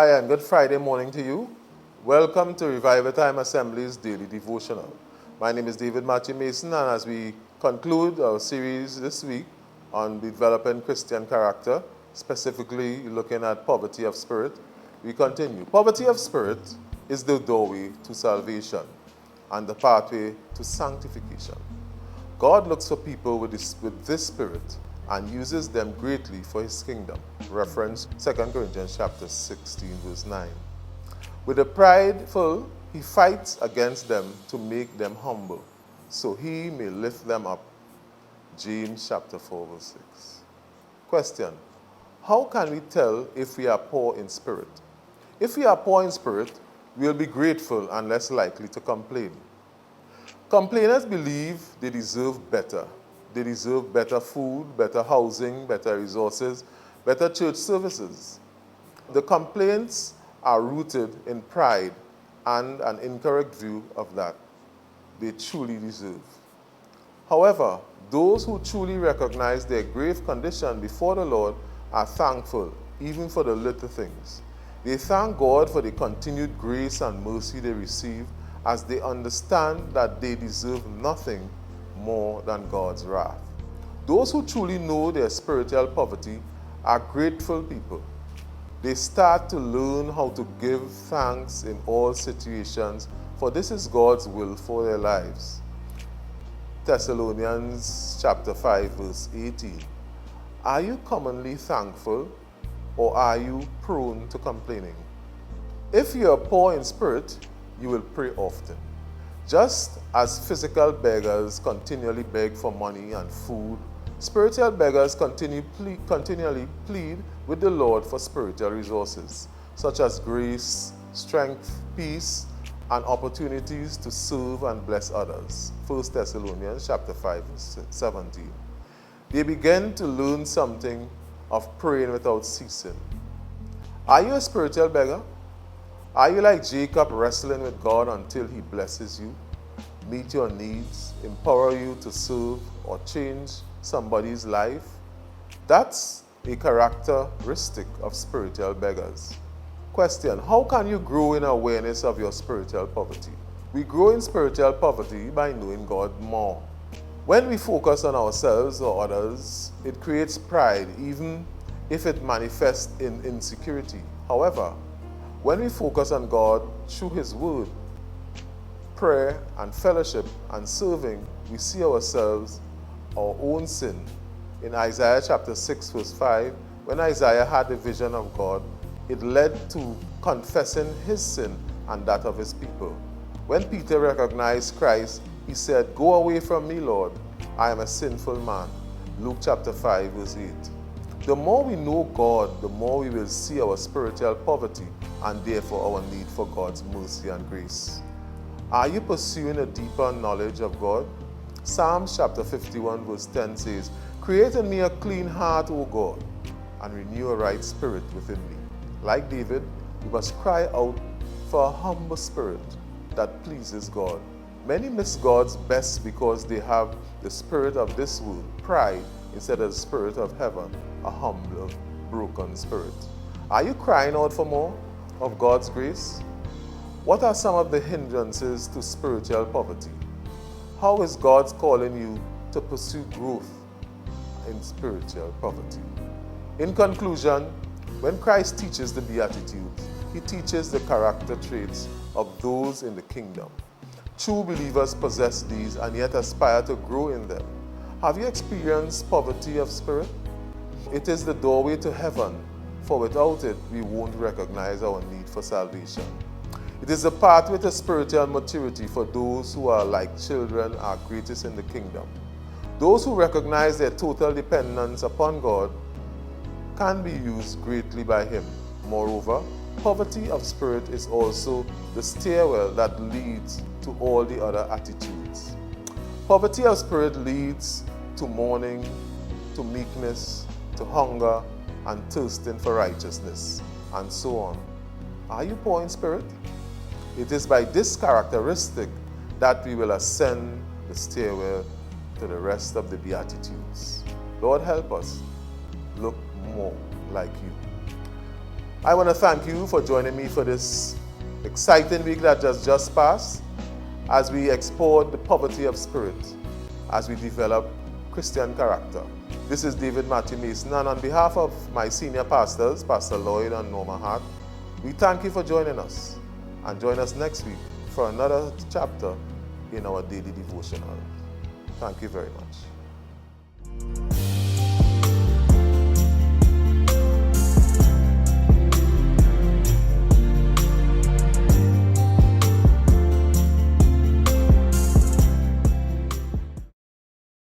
Hi, and good Friday morning to you. Welcome to RevivalTime Assembly's Daily Devotional. My name is David Matthew Mason, and as we conclude our series this week on developing Christian character, specifically looking at poverty of spirit, we continue. Poverty of spirit is the doorway to salvation and the pathway to sanctification. God looks for people with this spirit and uses them greatly for his kingdom. Reference 2 Corinthians chapter 16, verse 9. With the prideful, he fights against them to make them humble, so he may lift them up. James chapter 4, verse 6. Question: how can we tell if we are poor in spirit? If we are poor in spirit, we will be grateful and less likely to complain. Complainers believe they deserve better. They deserve better food, better housing, better resources, better church services. The complaints are rooted in pride and an incorrect view of that they truly deserve. However, those who truly recognize their grave condition before the Lord are thankful, even for the little things. They thank God for the continued grace and mercy they receive, as they understand that they deserve nothing more than God's wrath. Those who truly know their spiritual poverty are grateful people. They start to learn how to give thanks in all situations, for this is God's will for their lives. Thessalonians chapter 5, verse 18. Are you commonly thankful, or are you prone to complaining? If you are poor in spirit, you will pray often. Just as physical beggars continually beg for money and food, spiritual beggars continually plead with the Lord for spiritual resources, such as grace, strength, peace, and opportunities to serve and bless others. 1 Thessalonians chapter 5, verse 17. They begin to learn something of praying without ceasing. Are you a spiritual beggar? Are you like Jacob, wrestling with God until he blesses you, meet your needs, empower you to serve, or change somebody's life? That's a characteristic of spiritual beggars. Question: how can you grow in awareness of your spiritual poverty? We grow in spiritual poverty by knowing God more. When we focus on ourselves or others, it creates pride, even if it manifests in insecurity. However, when we focus on God through his word, prayer and fellowship and serving, we see ourselves, our own sin. In Isaiah chapter 6, verse 5, when Isaiah had a vision of God, it led to confessing his sin and that of his people. When Peter recognized Christ, he said, "Go away from me, Lord, I am a sinful man." Luke chapter 5, verse 8. The more we know God, the more we will see our spiritual poverty and therefore our need for God's mercy and grace. Are you pursuing a deeper knowledge of God? Psalms chapter 51, verse 10 says, "Create in me a clean heart, O God, and renew a right spirit within me." Like David, we must cry out for a humble spirit that pleases God. Many miss God's best because they have the spirit of this world, pride, instead of the spirit of heaven, a humble, broken spirit. Are you crying out for more of God's grace? What are some of the hindrances to spiritual poverty? How is God calling you to pursue growth in spiritual poverty? In conclusion, when Christ teaches the Beatitudes, he teaches the character traits of those in the kingdom. True believers possess these and yet aspire to grow in them. Have you experienced poverty of spirit? It is the doorway to heaven, for without it, we won't recognize our need for salvation. It is a pathway to spiritual maturity for those who are like children, are greatest in the kingdom. Those who recognize their total dependence upon God can be used greatly by him. Moreover, poverty of spirit is also the stairwell that leads to all the other attitudes. Poverty of spirit leads to mourning, to meekness, to hunger, and thirsting for righteousness, and so on. Are you poor in spirit? It is by this characteristic that we will ascend the stairwell to the rest of the Beatitudes. Lord, help us look more like you. I want to thank you for joining me for this exciting week that just passed as we explored the poverty of spirit, as we develop Christian character. This is David Matthew Mason, and on behalf of my senior pastors, Pastor Lloyd and Norma Hart, we thank you for joining us, and join us next week for another chapter in our daily devotional. Thank you very much.